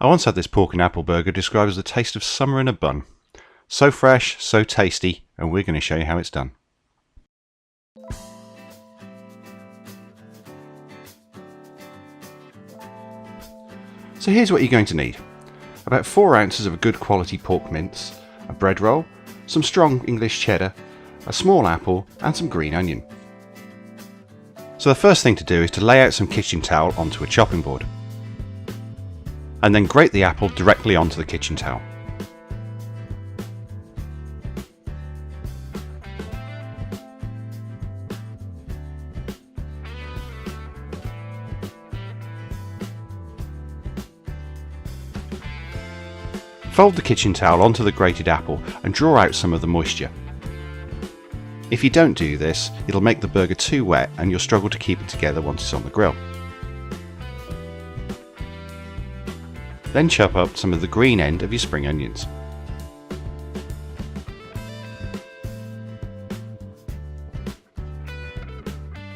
I once had this pork and apple burger described as the taste of summer in a bun. So fresh, so tasty, and we're going to show you how it's done. So here's what you're going to need. About 4 ounces of a good quality pork mince, a bread roll, some strong English cheddar, a small apple and some green onion. So the first thing to do is to lay out some kitchen towel onto a chopping board. And then grate the apple directly onto the kitchen towel. Fold the kitchen towel onto the grated apple and draw out some of the moisture. If you don't do this, it'll make the burger too wet and you'll struggle to keep it together once it's on the grill. Then chop up some of the green end of your spring onions.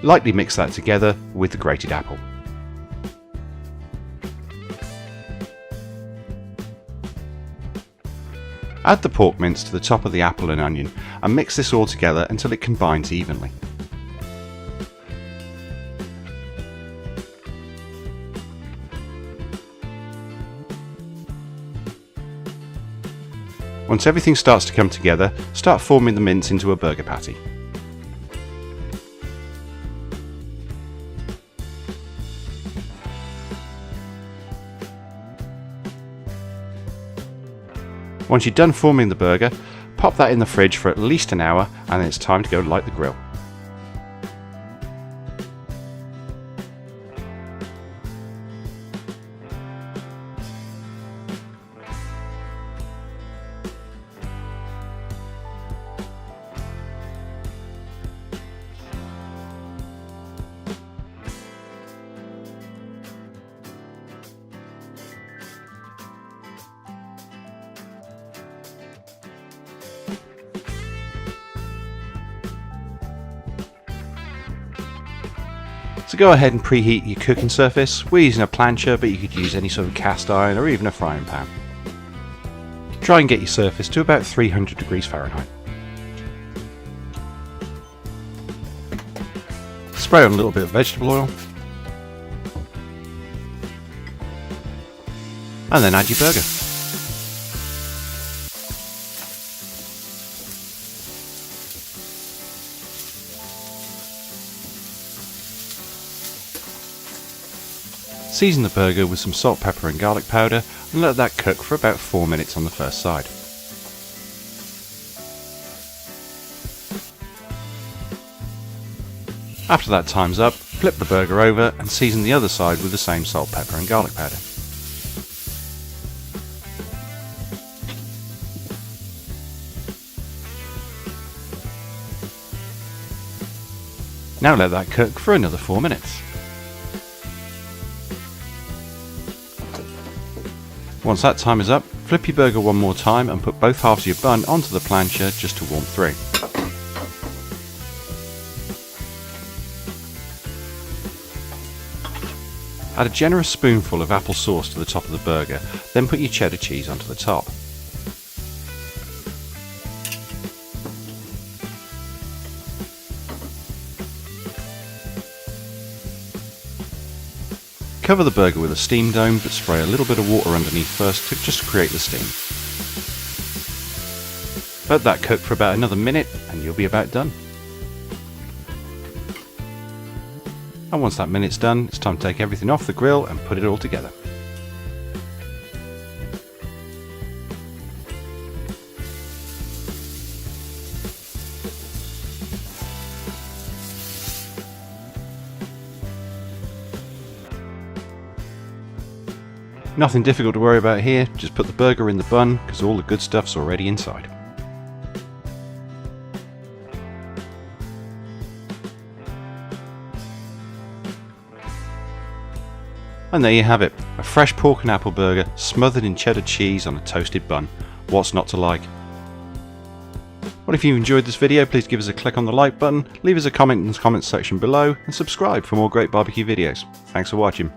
Lightly mix that together with the grated apple. Add the pork mince to the top of the apple and onion and mix this all together until it combines evenly. Once everything starts to come together, start forming the mince into a burger patty. Once you're done forming the burger, pop that in the fridge for at least an hour and then it's time to go light the grill. So go ahead and preheat your cooking surface. We're using a plancha, but you could use any sort of cast iron or even a frying pan. Try and get your surface to about 300 degrees Fahrenheit. Spray on a little bit of vegetable oil. And then add your burger. Season the burger with some salt, pepper and garlic powder and let that cook for about 4 minutes on the first side. After that time's up, flip the burger over and season the other side with the same salt, pepper and garlic powder. Now let that cook for another 4 minutes. Once that time is up, flip your burger one more time and put both halves of your bun onto the plancha just to warm through. Add a generous spoonful of apple sauce to the top of the burger, then put your cheddar cheese onto the top. Cover the burger with a steam dome, but spray a little bit of water underneath first just to create the steam. Let that cook for about another minute and you'll be about done. And once that minute's done, it's time to take everything off the grill and put it all together. Nothing difficult to worry about here, just put the burger in the bun because all the good stuff's already inside. And there you have it, a fresh pork and apple burger smothered in cheddar cheese on a toasted bun. What's not to like? Well, if you've enjoyed this video, please give us a click on the like button, leave us a comment in the comments section below and subscribe for more great barbecue videos. Thanks for watching.